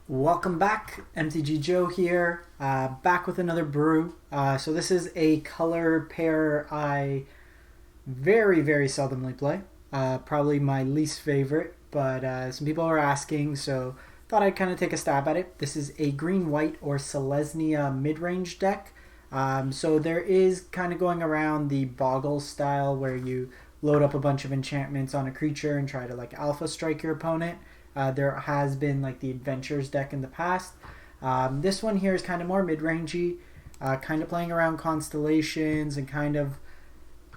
Welcome back, MTG Joe here, back with another brew. So this is a color pair I very seldomly play. Probably my least favorite, but some people are asking, so thought I'd kind of take a stab at it. This is a green-white or Selesnya midrange deck. So there is kind of going around the Boggle style where you load up a bunch of enchantments on a creature and try to like alpha strike your opponent. There has been like the Adventures deck in the past. This one here is kind of more mid-rangey, kind of playing around constellations and kind of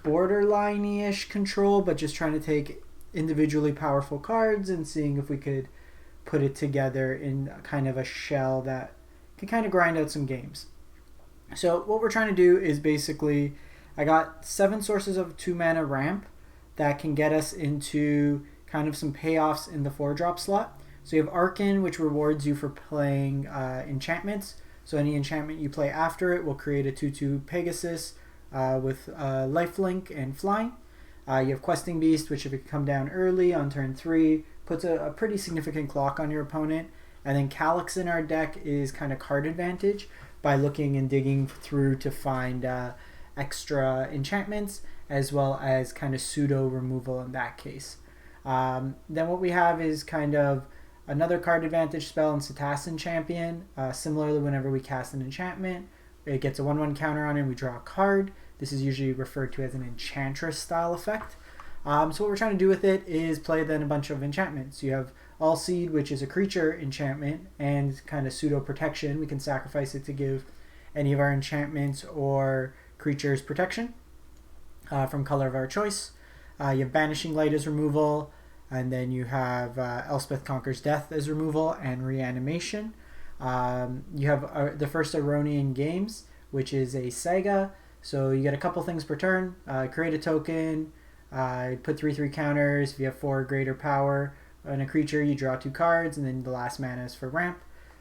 borderline-ish control, but just trying to take individually powerful cards and seeing if we could put it together in kind of a shell that can kind of grind out some games. So what we're trying to do is basically, I got 7 sources of 2 mana ramp that can get us into kind of some payoffs in the 4-drop slot. So you have Archon, which rewards you for playing enchantments. So any enchantment you play after it will create a 2/2 Pegasus with lifelink and flying. You have Questing Beast, which if it come down early on turn 3, puts a pretty significant clock on your opponent. And then Calix in our deck is kind of card advantage by looking and digging through to find extra enchantments, as well as kind of pseudo removal in that case. Then what we have is kind of another card advantage spell in Setessan Champion. Similarly, whenever we cast an enchantment, it gets a 1/1 counter on it and we draw a card. This is usually referred to as an Enchantress style effect. So what we're trying to do with it is play then a bunch of enchantments. You have Alseid, which is a creature enchantment and kind of pseudo protection. We can sacrifice it to give any of our enchantments or creatures protection from color of our choice. You have Banishing Light as removal, and then you have Elspeth Conquers Death as removal and reanimation. You have the first Iroan Games, which is a saga. So you get a couple things per turn. Create a token, put 3/3 counters. If you have 4 or greater power on a creature, you draw 2 cards, and then the last mana is for ramp.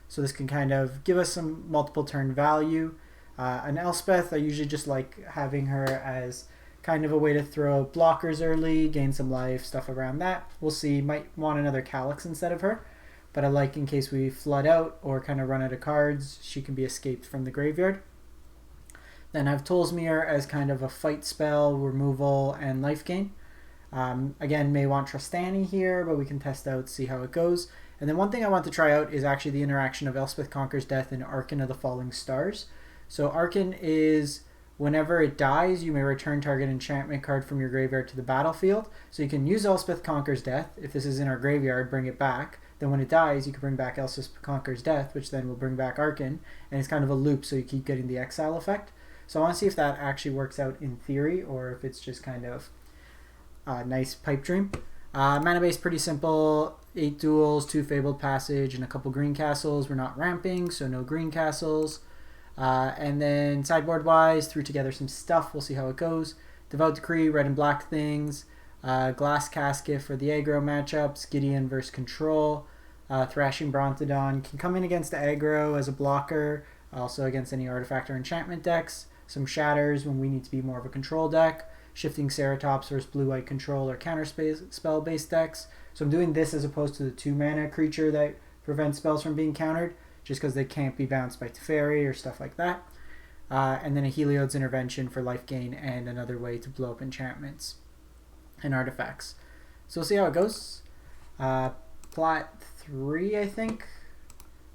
So this can kind of give us some multiple turn value. An Elspeth, I usually just like having her as kind of a way to throw blockers early, gain some life, stuff around that. We'll see. Might want another Calix instead of her, but I like in case we flood out or kind of run out of cards, she can be escaped from the graveyard. Then I have Tolsmere as kind of a fight spell, removal, and life gain. Again, may want Trostani here, but we can test out, see how it goes. And then one thing I want to try out is actually the interaction of Elspeth Conquers Death and Archon of the Falling Stars. So Archon is, whenever it dies, you may return target enchantment card from your graveyard to the battlefield. So you can use Elspeth Conquers Death. If this is in our graveyard, bring it back. Then when it dies, you can bring back Elspeth Conquers Death, which then will bring back Archon. And it's kind of a loop, so you keep getting the exile effect. So I want to see if that actually works out in theory, or if it's just kind of a nice pipe dream. Mana base pretty simple. 8 duels, 2 Fabled Passage, and a couple green castles. We're not ramping, so no green castles. And then sideboard wise, threw together some stuff. We'll see how it goes. Devout Decree, red and black things. Glass Casket for the aggro matchups. Gideon versus Control. Thrashing Brontodon can come in against the aggro as a blocker. Also against any artifact or enchantment decks. Some shatters when we need to be more of a control deck. Shifting Ceratops versus blue-white control or counter spell based decks. So I'm doing this as opposed to the 2 mana creature that prevents spells from being countered, just because they can't be bounced by Teferi or stuff like that. And then a Heliod's Intervention for life gain and another way to blow up enchantments and artifacts. So we'll see how it goes. Plot 3, I think.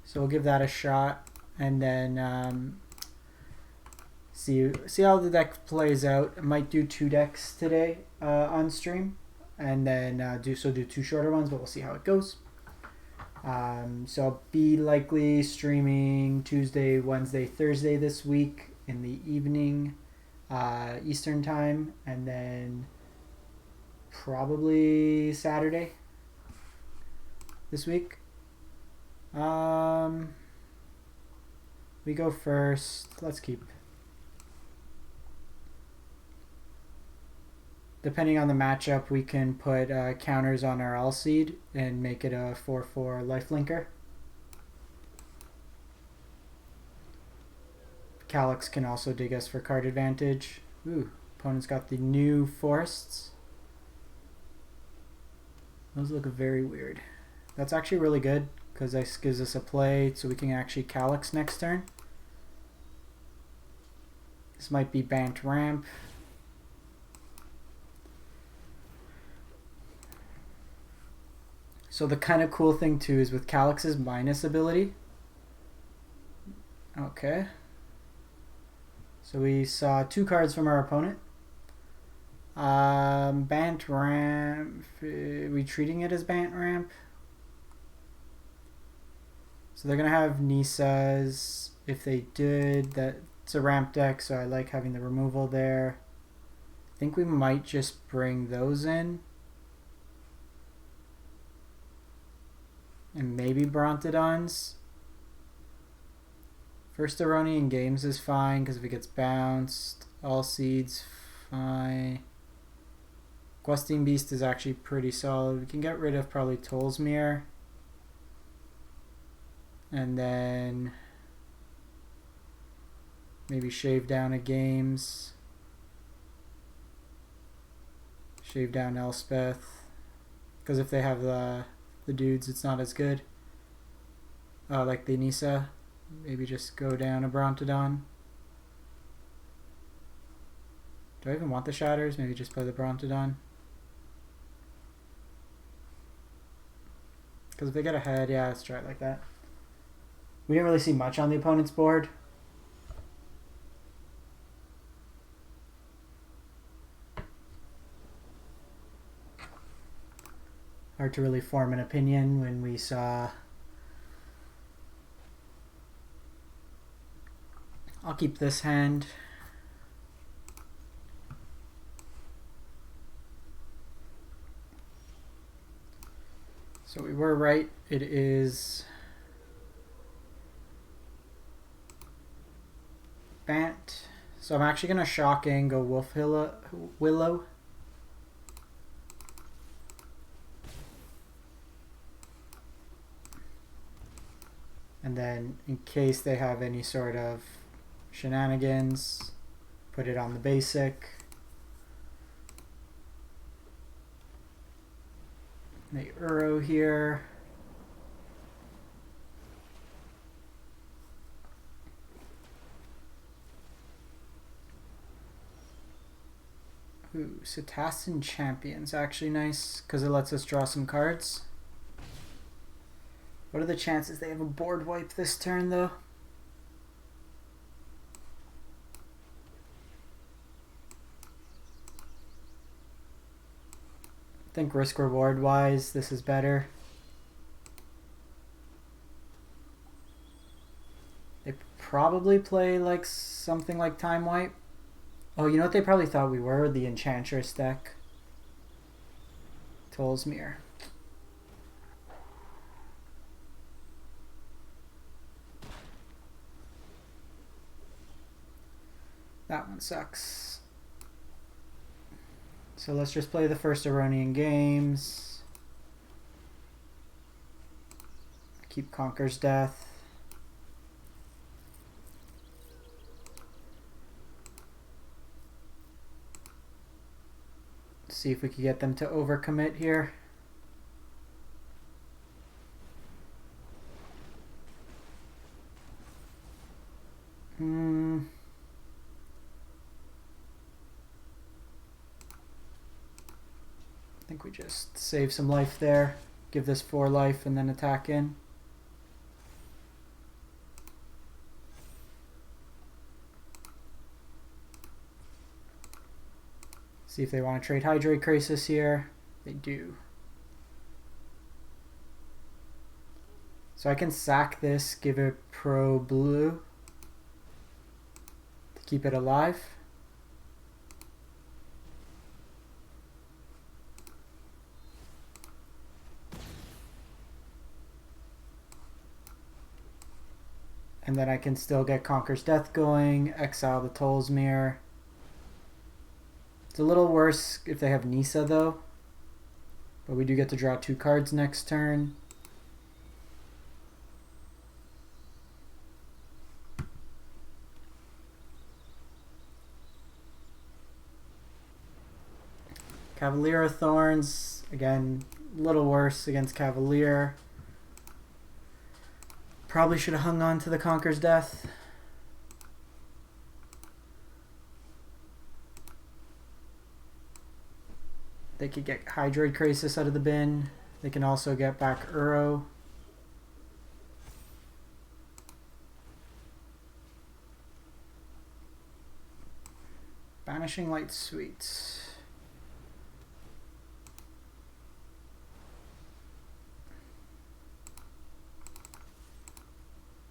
So we'll give that a shot, and then see how the deck plays out. I might do 2 decks today on stream, and then do 2 shorter ones, but we'll see how it goes. So I'll be likely streaming Tuesday, Wednesday, Thursday this week in the evening, Eastern time, and then probably Saturday this week. We go first. Let's keep. Depending on the matchup, we can put counters on our Alseid and make it a 4/4 lifelinker. Calix can also dig us for card advantage. Ooh, opponent's got the new forests. Those look very weird. That's actually really good because this gives us a play so we can actually Calix next turn. This might be Bant Ramp. So the kind of cool thing too is with Calix's minus ability. Okay. So we saw 2 cards from our opponent. Bant Ramp. Are we treating it as Bant Ramp? So they're going to have Nisas. If they did, that's a ramp deck, so I like having the removal there. I think we might just bring those in. And maybe Brontodons. First Aronian Games is fine because if it gets bounced. Alseid's fine. Questing Beast is actually pretty solid. We can get rid of probably Tolsmere. And then maybe shave down a Games. Shave down Elspeth. Because if they have the dudes, it's not as good. Like the Nisa. Maybe just go down a Brontodon. Do I even want the Shatters? Maybe just play the Brontodon. Because if they get ahead, yeah, let's try it like that. We didn't really see much on the opponent's board. Hard to really form an opinion when we saw... I'll keep this hand. So we were right. It is Bant. So I'm actually going to shocking go Wolf Willow. And then in case they have any sort of shenanigans, put it on the basic. The Uro here. Ooh, Setessan Champion's actually nice because it lets us draw some cards. What are the chances they have a board wipe this turn though? I think risk reward wise this is better. They probably play like something like Time Wipe. Oh, you know what they probably thought we were? The Enchantress deck. Tolsmere. That one sucks. So let's just play the first Aronian Games. Keep Conquer's Death. See if we can get them to overcommit here. I think we just save some life there. Give this 4 life and then attack in. See if they want to trade Hydrate Crisis here. They do. So I can sack this, give it Pro Blue to keep it alive. And then I can still get Conquer's Death going, exile the Tolsmere. It's a little worse if they have Nisa though. But we do get to draw 2 cards next turn. Cavalier of Thorns, again, a little worse against Cavalier. Probably should have hung on to the Conqueror's Death. They could get Hydroid Krasis out of the bin. They can also get back Uro. Banishing Light, sweet.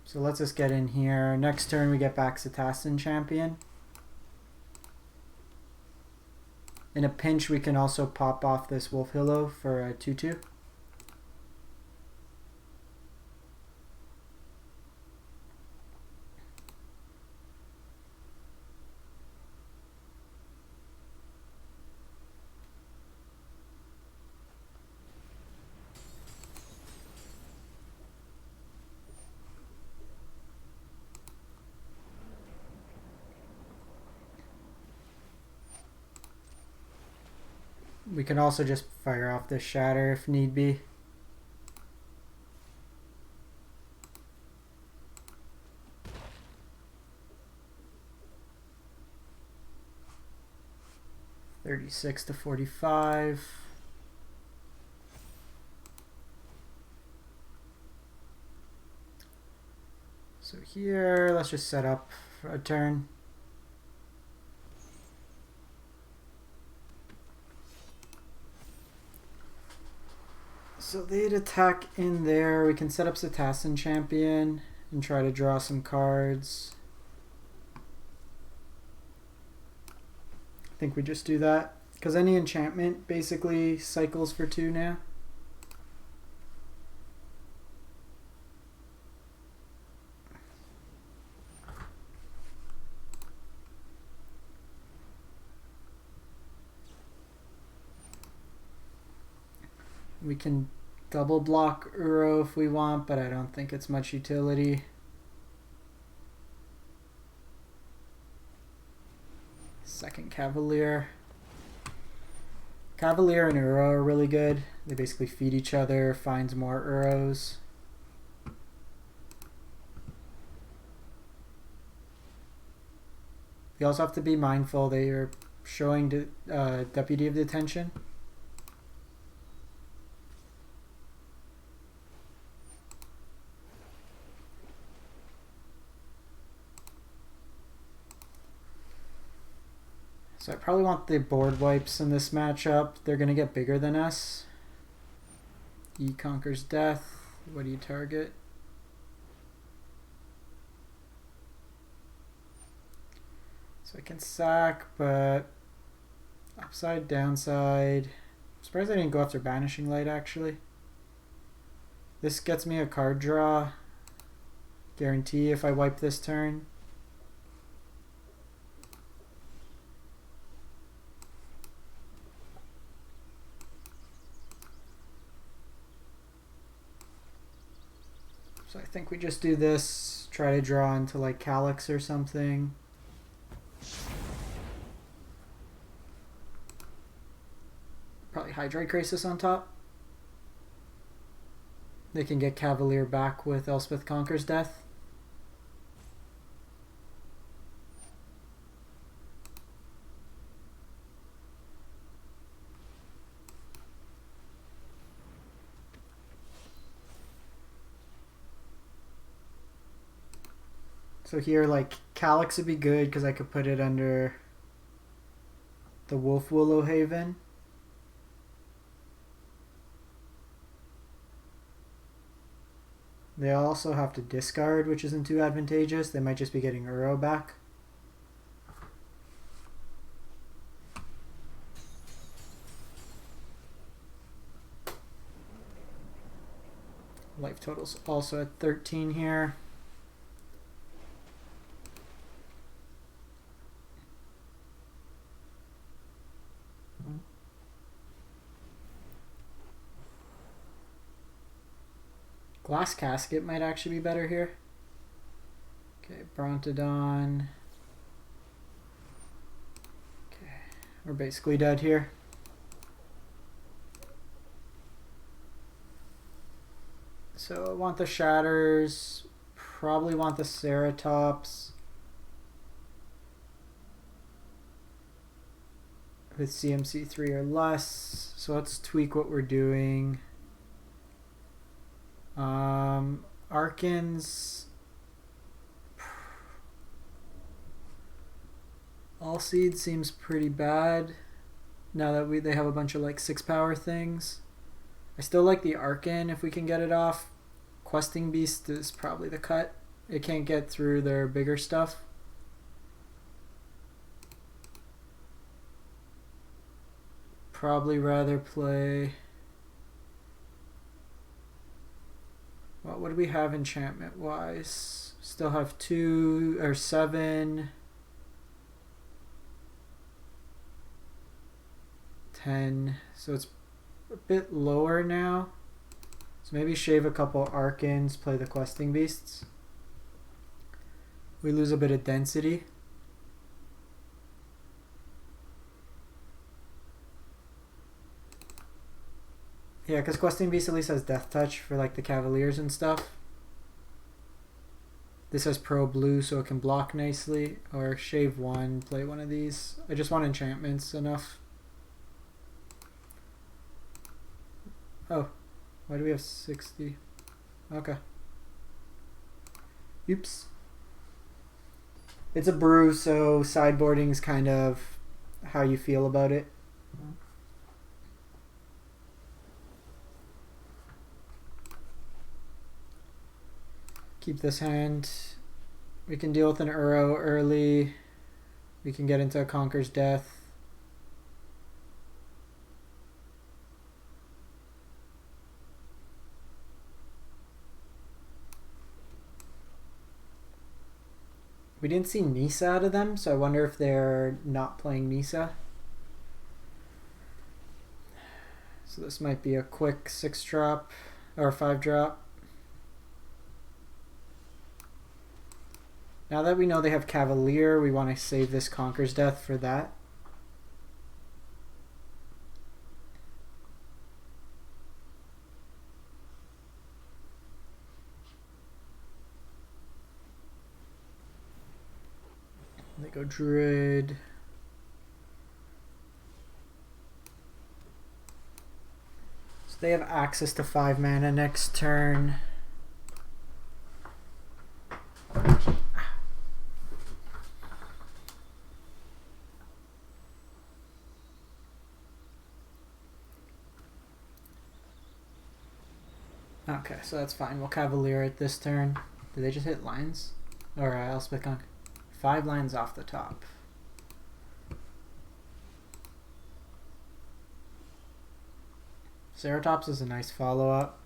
So let's just get in here. Next turn we get back Setessan Champion. In a pinch we can also pop off this Wolf Hilo for a 2/2. We can also just fire off this Shatter if need be. $36 to $45. So here, let's just set up for a turn. So they'd attack in there. We can set up Setessan Champion and try to draw some cards. I think we just do that because any enchantment basically cycles for 2 now. We can double block Uro if we want, but I don't think it's much utility. Second Cavalier. Cavalier and Uro are really good. They basically feed each other, finds more Uros. You also have to be mindful that you're showing Deputy of Detention. So I probably want the board wipes in this matchup. They're going to get bigger than us. E conquers death. What do you target? So I can sack, but upside, downside. I'm surprised I didn't go after Banishing Light actually. This gets me a card draw. Guarantee if I wipe this turn. So I think we just do this, try to draw into like Calix or something. Probably Hydroid Krasis on top. They can get Cavalier back with Elspeth Conquers Death. So here, like, Calix would be good because I could put it under the Wolf Willow Haven. They also have to discard, which isn't too advantageous. They might just be getting Uro back. Life total's also at 13 here. Glass Casket might actually be better here. Okay, Brontodon. Okay, we're basically dead here. So I want the Shatters. probably want the Ceratops with CMC 3 or less. So let's tweak what we're doing. Archons. Alseid seems pretty bad now that they have a bunch of like 6-power things. I still like the Archon if we can get it off. Questing Beast is probably the cut. It can't get through their bigger stuff. Probably rather play... What do we have enchantment wise? Still have 2 or 7, 10. So it's a bit lower now. So maybe shave a couple Archons, play the Questing Beasts. We lose a bit of density. Yeah, because Questing Beast at least has Death Touch for like the Cavaliers and stuff. This has Pro Blue so it can block nicely. Or shave 1, play one of these. I just want enchantments enough. Oh, why do we have 60? Okay. Oops. It's a brew, so sideboarding is kind of how you feel about it. Keep this hand. We can deal with an Uro early. We can get into a Conquer's Death. We didn't see Nisa out of them, so I wonder if they're not playing Nisa. So this might be a quick 6-drop or 5-drop. Now that we know they have Cavalier, we want to save this Conquer's Death for that. They go Druid. So they have access to 5 mana next turn. Okay, so that's fine. We'll Cavalier it this turn. Did they just hit lines? Or Elspeth Conk? 5 lines off the top. Ceratops is a nice follow-up.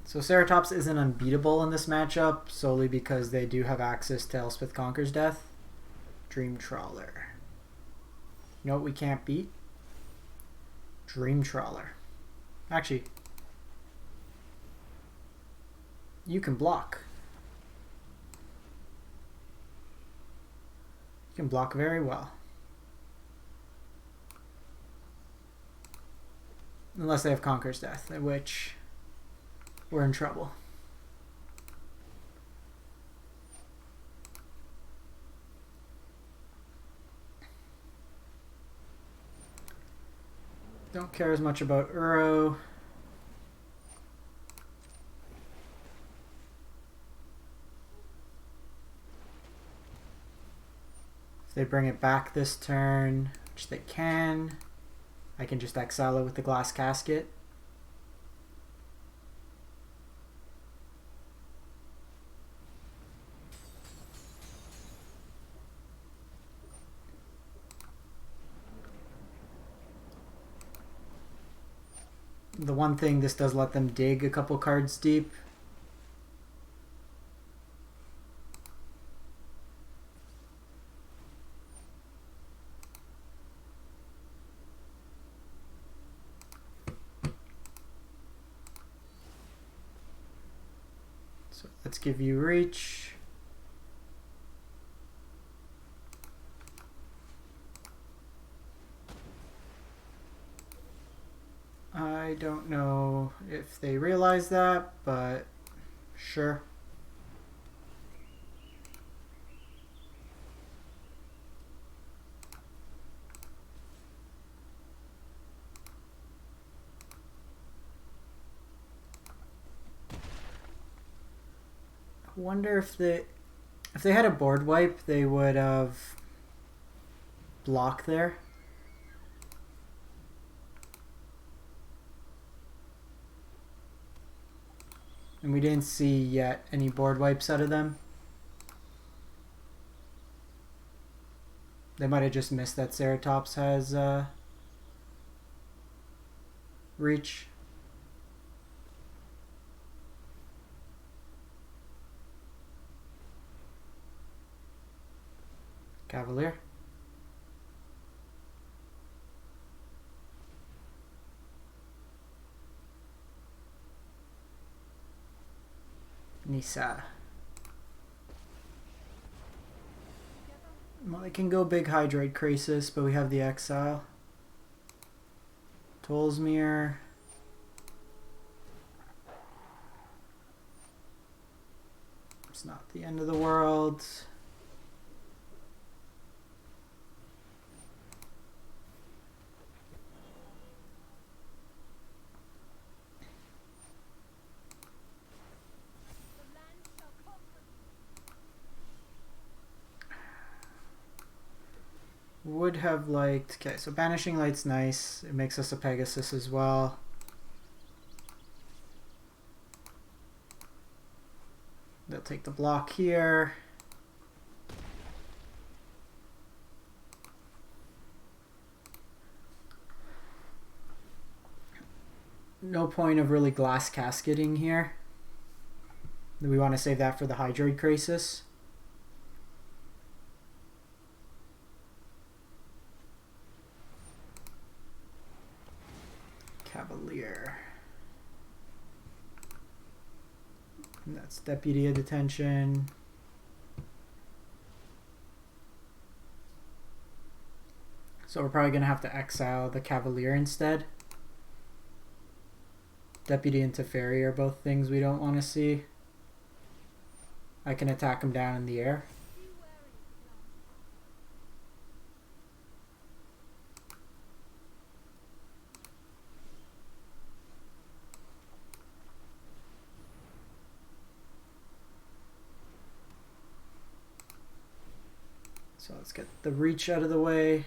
So Ceratops isn't unbeatable in this matchup solely because they do have access to Elspeth Conquer's Death. Dream Trawler. You know what we can't beat? Dream Trawler. Actually, you can block. You can block very well. Unless they have Conquer's Death, at which we're in trouble. Don't care as much about Uro. If they bring it back this turn, which they can, I can just exile it with the Glass Casket. The one thing, this does let them dig a couple cards deep. So let's give you reach. I don't know if they realize that, but sure. I wonder if they had a board wipe, they would have blocked there. And we didn't see yet any board wipes out of them. They might have just missed that Ceratops has reach. Cavalier. Nisa. Well, I can go big Hydroid Krasis, but we have the Exile. Tolsmere. It's not the end of the world. Would have liked... Okay, so Banishing Light's nice. It makes us a Pegasus as well. They'll take the block here. No point of really Glass Casketing here. We want to save that for the Hydroid Krasis. Cavalier. And that's Deputy of Detention. So we're probably going to have to exile the Cavalier instead. Deputy and Teferi are both things we don't want to see. I can attack him down in the air. So let's get the reach out of the way.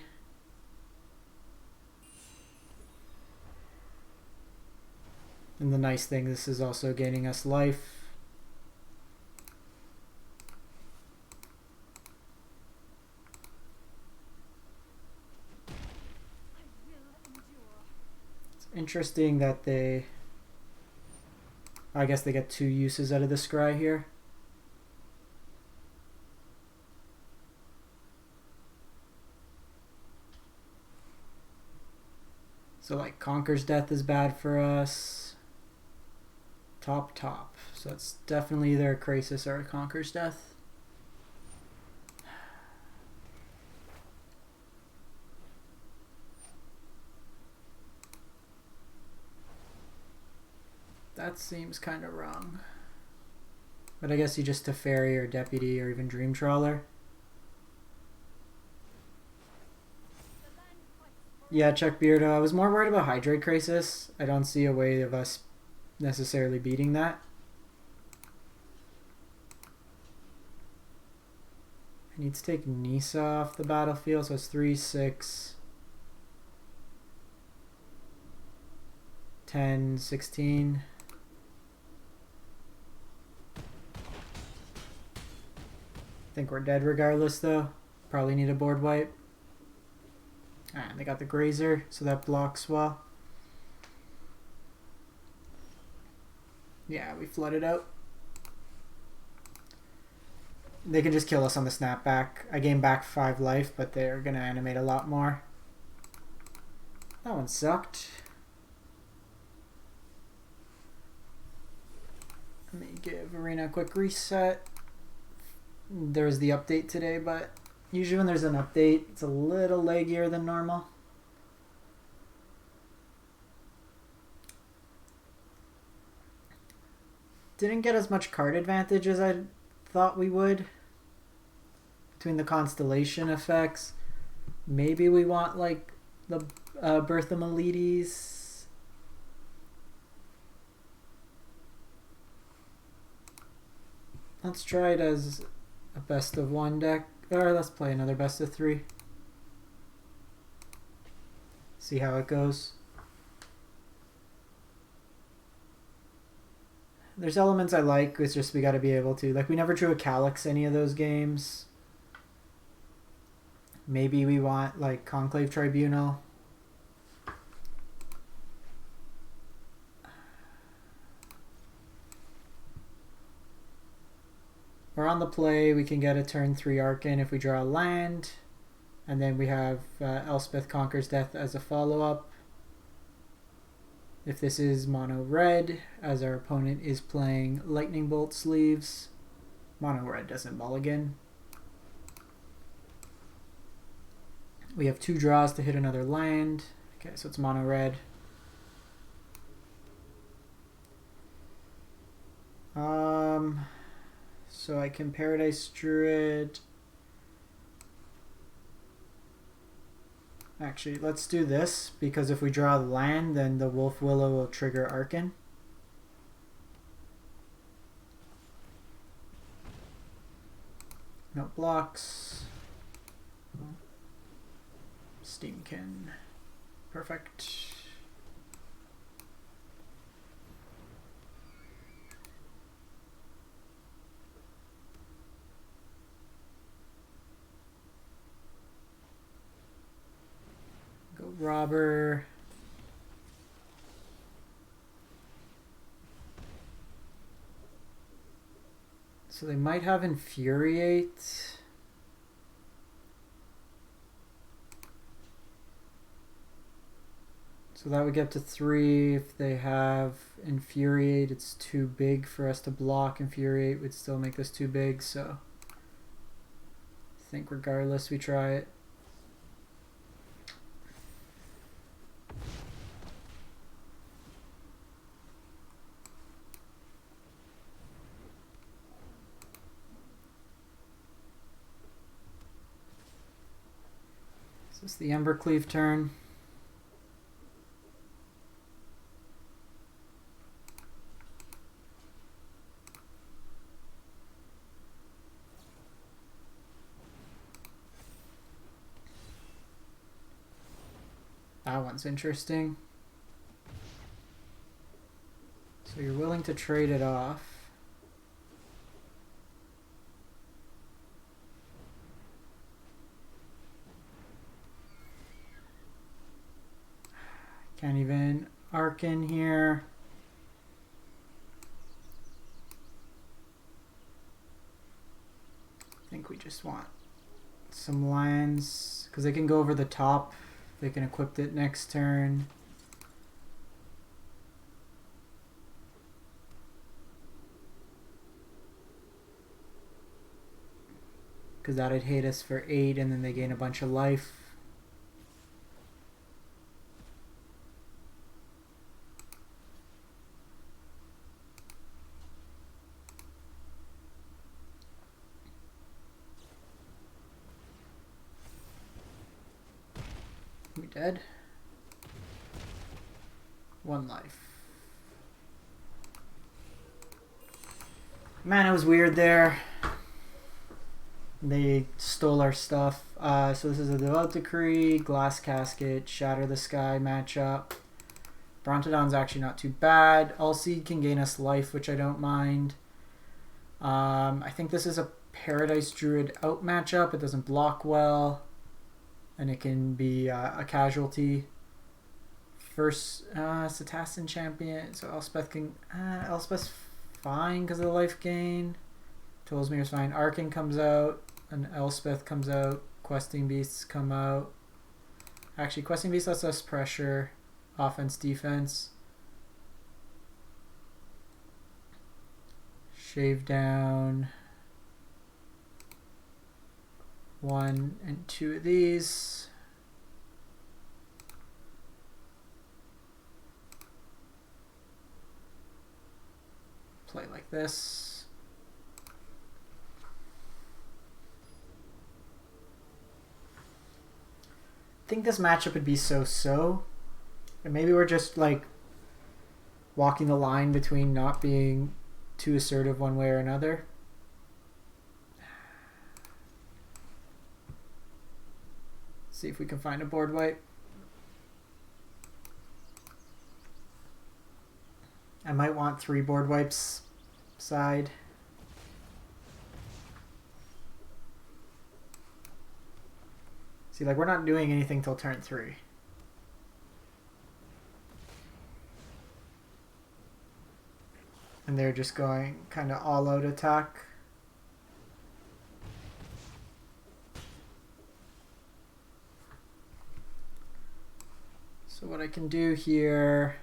And the nice thing, this is also gaining us life. It's interesting that they... I guess they get 2 uses out of the scry here. So like Conquer's Death is bad for us. Top. So it's definitely either a Krasis or a Conquer's Death. That seems kind of wrong. But I guess you just Teferi or Deputy or even Dream Trawler. Yeah, Chuck Beardo. I was more worried about Hydroid Krasis. I don't see a way of us necessarily beating that. I need to take Nisa off the battlefield, so it's 3, 6, 10, 16. I think we're dead regardless though. Probably need a board wipe. And they got the Grazer, so that blocks well. Yeah, we flooded out. They can just kill us on the snapback. I gained back 5 life, but they're going to animate a lot more. That one sucked. Let me give Arena a quick reset. There was the update today, but usually when there's an update, it's a little laggier than normal. didn't get as much card advantage as I thought we would between the constellation effects. Maybe we want like the Birth of Meletis. Let's try it as a best of one deck, or let's play another best of three. See how it goes. There's elements I like, it's just we gotta be able to, like we never drew a Calix any of those games. Maybe we want like Conclave Tribunal. Or on the play, we can get a turn 3 Archon if we draw a land. And then we have Elspeth Conquers Death as a follow-up. If this is mono red, as our opponent is playing Lightning Bolt sleeves, mono red doesn't mulligan. We have 2 draws to hit another land. Okay, so it's mono red. So I can Paradise Druid. Actually, let's do this, because if we draw the land, then the Wolf Willow will trigger Archon. No blocks. Steamkin. Perfect. Go Robber. So they might have Infuriate. So that would get to 3. If they have Infuriate, it's too big for us to block. Infuriate would still make this too big, so I think regardless we try it. So it's the Embercleave turn. That one's interesting. So you're willing to trade it off. Can't even Archon here. I think we just want some lands, because they can go over the top. They can equip it next turn. Because that'd hit us for 8 and then they gain a bunch of life. We dead? 1 life. Man, it was weird there. They stole our stuff. So this is a Devout Decree, Glass Casket, Shatter the Sky matchup. Brontodon's actually not too bad. Alseid can gain us life, which I don't mind. I think this is a Paradise Druid out matchup. It doesn't block well. And it can be a casualty. First, Setessan Champion. So Elspeth can... Elspeth's fine because of the life gain. Tollsmere's fine. Archon comes out. And Elspeth comes out. Questing Beasts come out. Actually, Questing Beasts lets us pressure. Offense, defense. Shave down. 1 and 2 of these. play like this. I think this matchup would be so-so. And maybe we're just like walking the line between not being too assertive one way or another. See if we can find a board wipe. I might want 3 board wipes side. See, like, we're not doing anything till turn 3. And they're just going kind of all out attack. So what I can do here,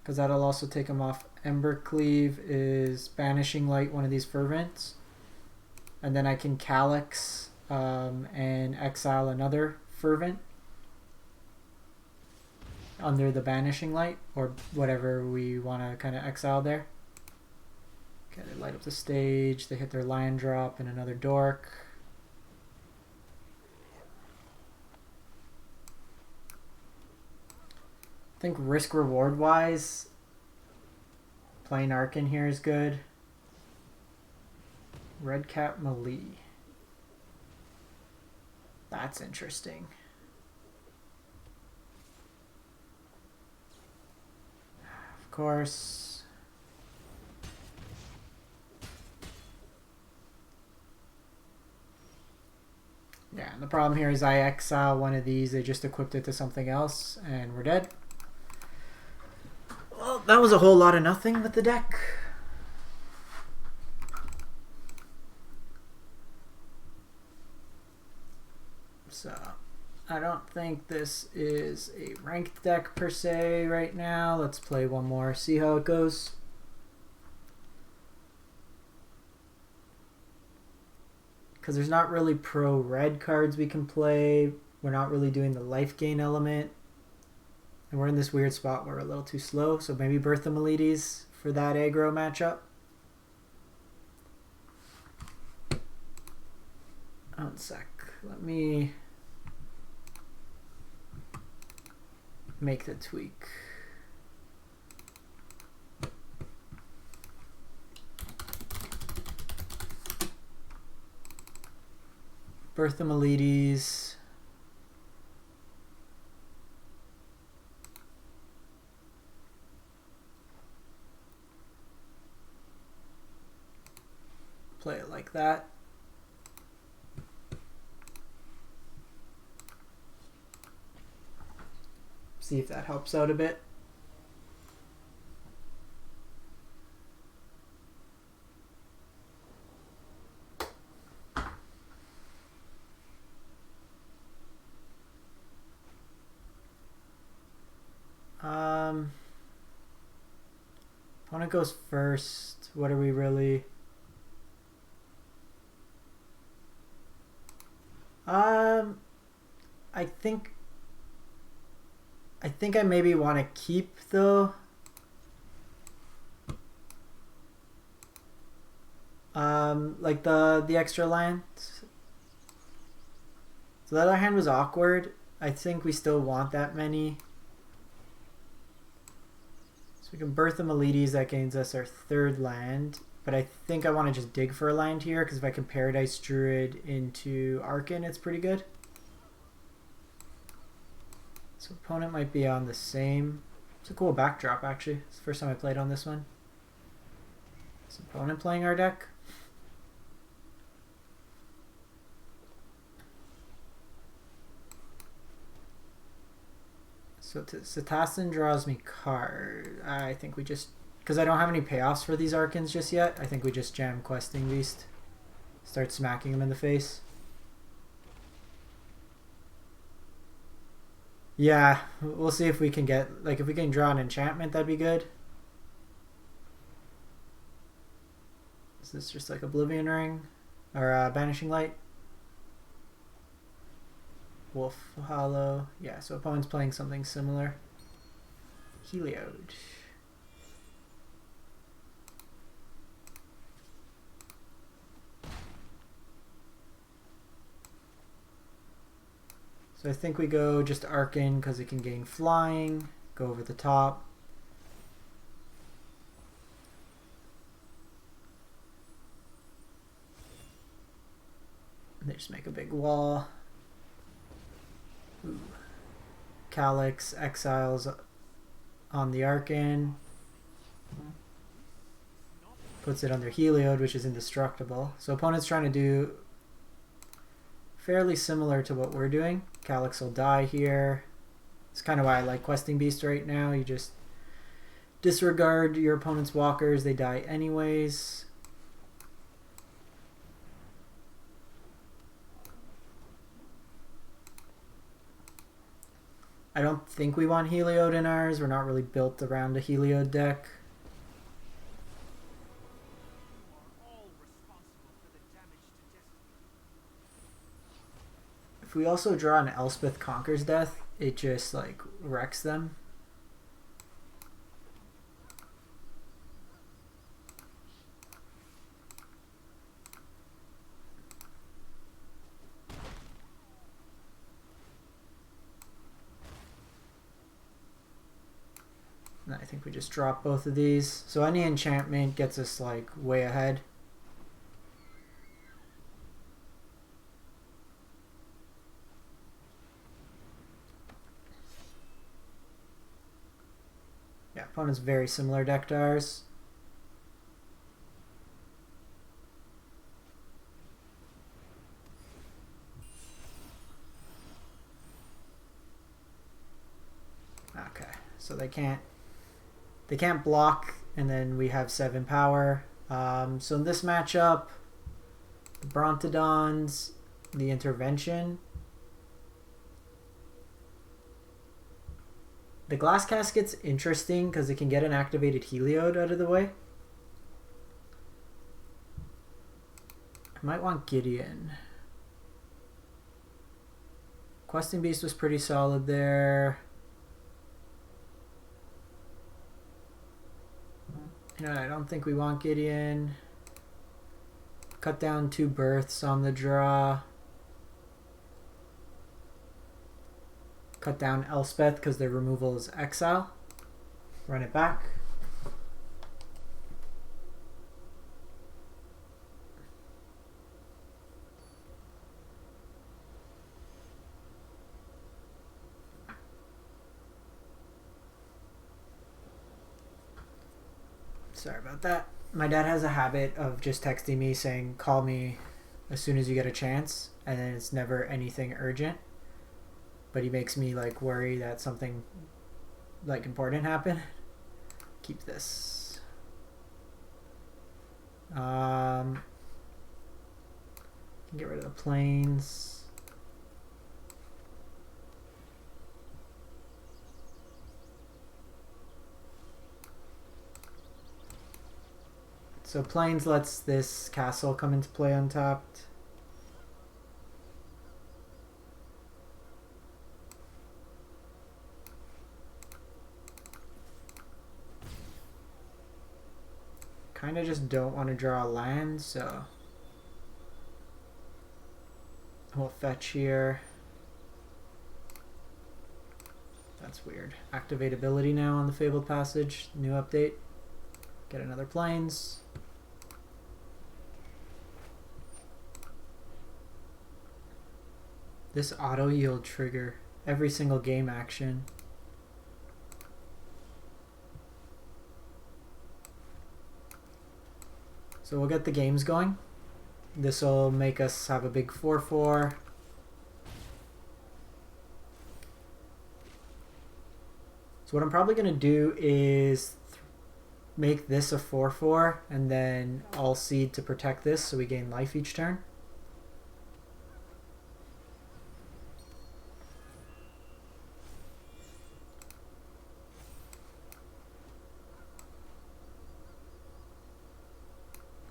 because that'll also take them off Embercleave, is Banishing Light one of these Fervents. And then I can Calix and exile another Fervent under the Banishing Light, or whatever we want to kind of exile there. Okay, they light up the stage, they hit their land drop and another dork. I think risk reward wise, playing Archon here is good. Red Cap Melee. That's interesting. Of course. Yeah, and the problem here is I exile one of these, they just equipped it to something else, and we're dead. Well, that was a whole lot of nothing with the deck. So, I don't think this is a ranked deck per se right now. Let's play one more, see how it goes. Because there's not really pro red cards we can play. We're not really doing the life gain element. And we're in this weird spot where we're a little too slow. So maybe Birth of Meletis for that aggro matchup. One sec. Let me make the tweak. Birth of Meletis. Play it like that. See if that helps out a bit. Opponent goes first. What are we really? I think I maybe want to keep though. Like the extra land. So the other hand was awkward. I think we still want that many. So we can Birth of Meletis, that gains us our 3rd land. But I think I want to just dig for a land here, because if I can Paradise Druid into Archon, it's pretty good. So opponent might be on the same. It's a cool backdrop, actually. It's the first time I played on this one. Is opponent playing our deck? So Setessan draws me card. I think we just, because I don't have any payoffs for these Archons just yet, I think we just jam Questing Beast. Start smacking him in the face. Yeah, we'll see if we can get, like, if we can draw an enchantment, that'd be good. Is this just like Oblivion Ring? Or Banishing Light? Wolf Hollow. Yeah, so opponent's playing something similar. Heliod. So I think we go just Archon because it can gain flying, go over the top. They just make a big wall. Ooh. Calix exiles on the Archon. Puts it under Heliod, which is indestructible. So opponent's trying to do fairly similar to what we're doing. Calix will die here. It's kind of why I like Questing Beast right now. You just disregard your opponent's walkers. They die anyways. I don't think we want Heliod in ours. We're not really built around a Heliod deck. If we also draw an Elspeth Conquers Death, it just like wrecks them. And I think we just drop both of these. So any enchantment gets us like way ahead. Yeah, opponent's very similar deck to ours. Okay, so they can't block, and then we have 7 power. So in this matchup, the Brontodons, the Intervention. The Glass Casket's interesting because it can get an activated Heliod out of the way. I might want Gideon. Questing Beast was pretty solid there. You know, I don't think we want Gideon. Cut down 2 births on the draw. Cut down Elspeth because their removal is exile. Run it back. Sorry about that. My dad has a habit of just texting me saying, call me as soon as you get a chance, and then it's never anything urgent. But he makes me like worry that something like important happened. Keep this. Can get rid of the planes. So planes lets this castle come into play untapped. Kind of just don't want to draw a land, so we'll fetch here. That's weird. Activate ability now on the Fabled Passage. New update. Get another planes. This auto yield trigger every single game action. So we'll get the games going. This will make us have a big 4-4. So what I'm probably going to do is make this a 4-4 and then Alseid to protect this so we gain life each turn.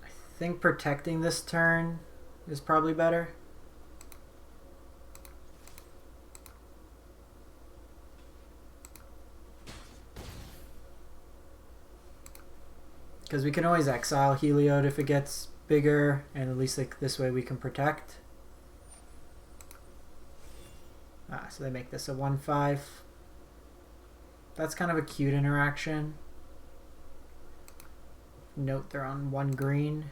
I think protecting this turn is probably better. Because we can always exile Heliod if it gets bigger, and at least like this way we can protect. So they make this a 1/5. That's kind of a cute interaction. Note they're on 1 green.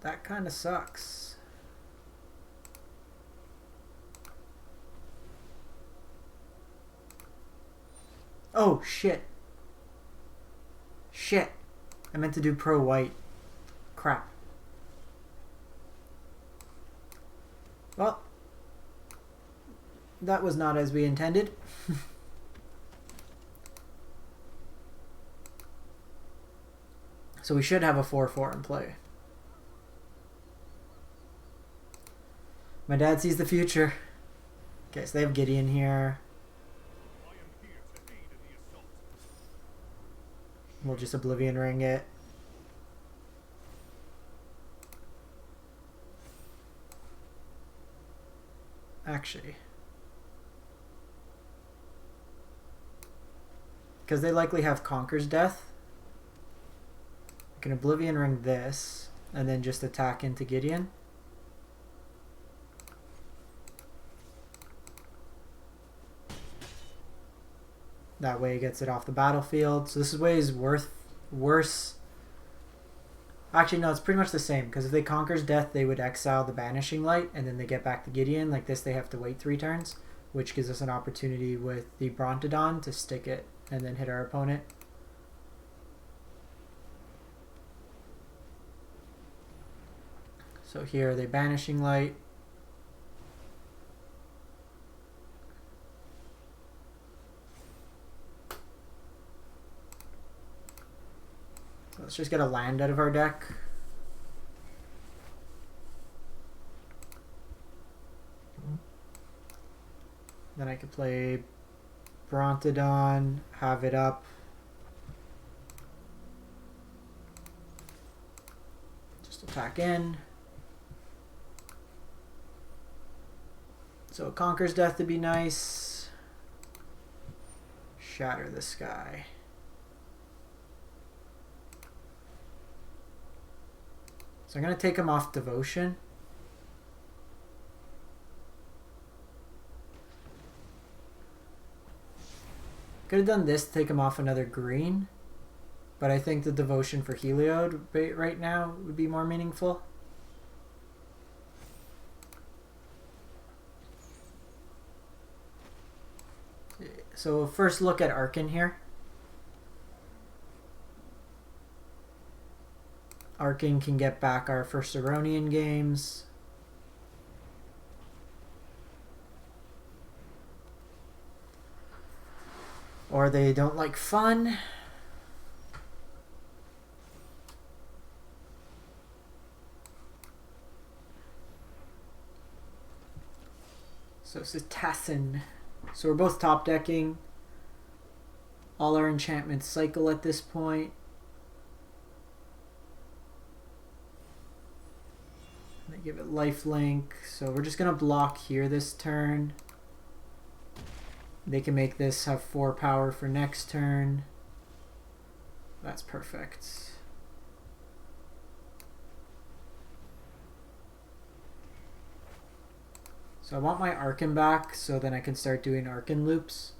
That kind of sucks. Oh, shit. Shit. I meant to do pro white. Crap. Well, that was not as we intended. So we should have a 4/4 in play. My dad sees the future. Okay, so they have Gideon here. We'll just Oblivion Ring it. Actually, because they likely have Conquer's Death, I can Oblivion Ring this and then just attack into Gideon. That way it gets it off the battlefield. So this way is worse. Actually, no, it's pretty much the same. Because if they Conquer's Death, they would exile the Banishing Light. And then they get back to Gideon. Like this, they have to wait 3 turns. Which gives us an opportunity with the Brontodon to stick it and then hit our opponent. So here, they Banishing Light. Let's just get a land out of our deck. Then I could play Brontodon, have it up. Just attack in. So Conquer's Death would be nice. Shatter the Sky. So I'm going to take him off Devotion. Could have done this to take him off another green. But I think the Devotion for Heliod right now would be more meaningful. So first look at Archon here. Archon can get back our first Ironian games. Or they don't like fun. So Setessan. So we're both top decking. All our enchantments cycle at this point. They give it lifelink, so we're just gonna block here this turn. They can make this have 4 power for next turn. That's perfect. So I want my Archon back so then I can start doing Archon loops.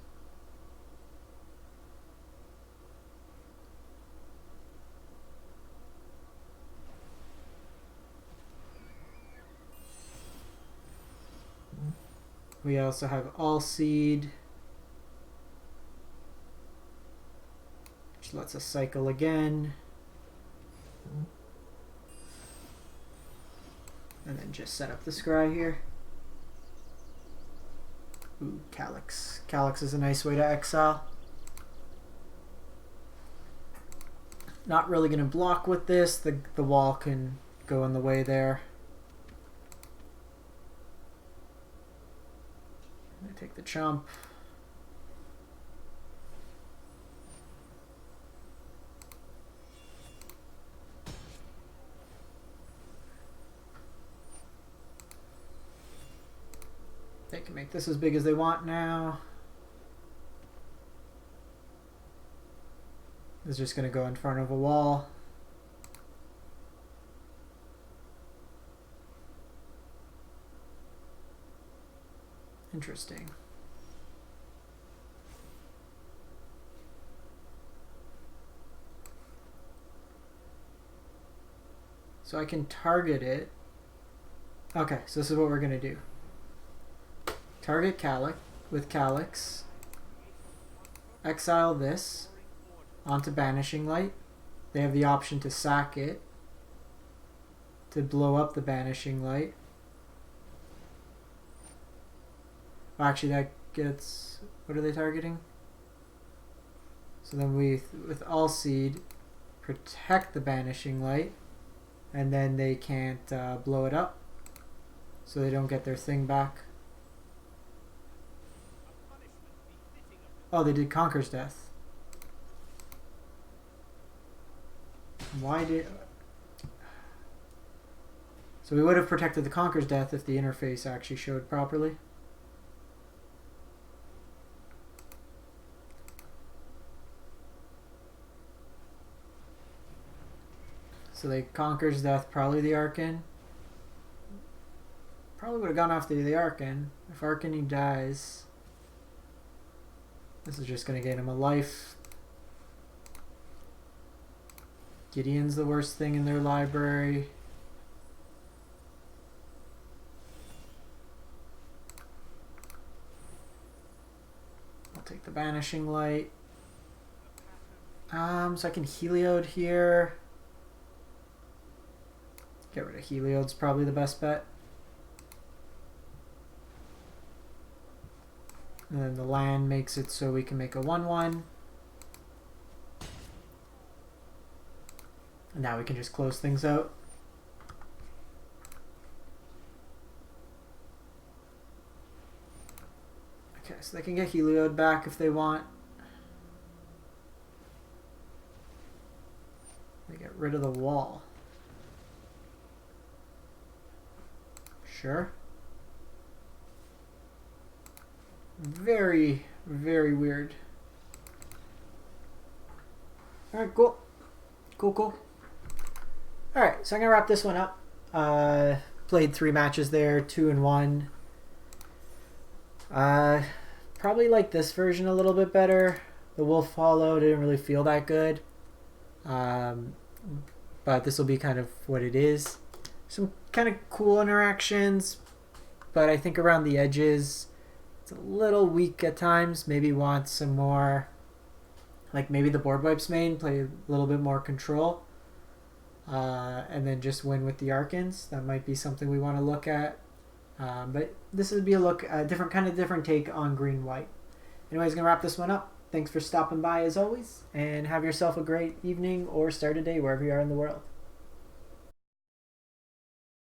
We also have Alseid, which lets us cycle again. And then just set up the scry here. Ooh, Calix. Calix is a nice way to exile. Not really going to block with this. The wall can go in the way there. I take the chump. They can make this as big as they want now. is just going to go in front of a wall. Interesting. So I can target it. Okay, so this is what we're going to do. Target Calix with Calix. Exile this onto Banishing Light. They have the option to sack it to blow up the Banishing Light. Actually, that gets... What are they targeting? So then we, with Alseid, protect the Banishing Light. And then they can't blow it up. So they don't get their thing back. Oh, they did Conquer's Death. Why did... So we would have protected the Conquer's Death if the interface actually showed properly. So they Conquer's Death, probably the Archon. Probably would have gone after the Archon. If Archon dies, this is just going to get him a life. Gideon's the worst thing in their library. I'll take the Banishing Light. So I can Heliod here. Get rid of Heliod's probably the best bet. And then the land makes it so we can make a 1/1. And now we can just close things out. Okay, so they can get Heliod back if they want. They get rid of the wall. Sure. Very, very weird. Alright, cool. Cool. Alright, so I'm going to wrap this one up. Played 3 matches there, 2 and 1. Probably like this version a little bit better. The Wolf Hollow didn't really feel that good. But this will be kind of what it is. Some kind of cool interactions, but I think around the edges it's a little weak at times. Maybe want some more, like maybe the board wipes main, play a little bit more control, and then just win with the Archons. That might be something we want to look at. But this would be a different take on green-white. Anyways, gonna wrap this one up. Thanks for stopping by as always, and have yourself a great evening or start a day wherever you are in the world.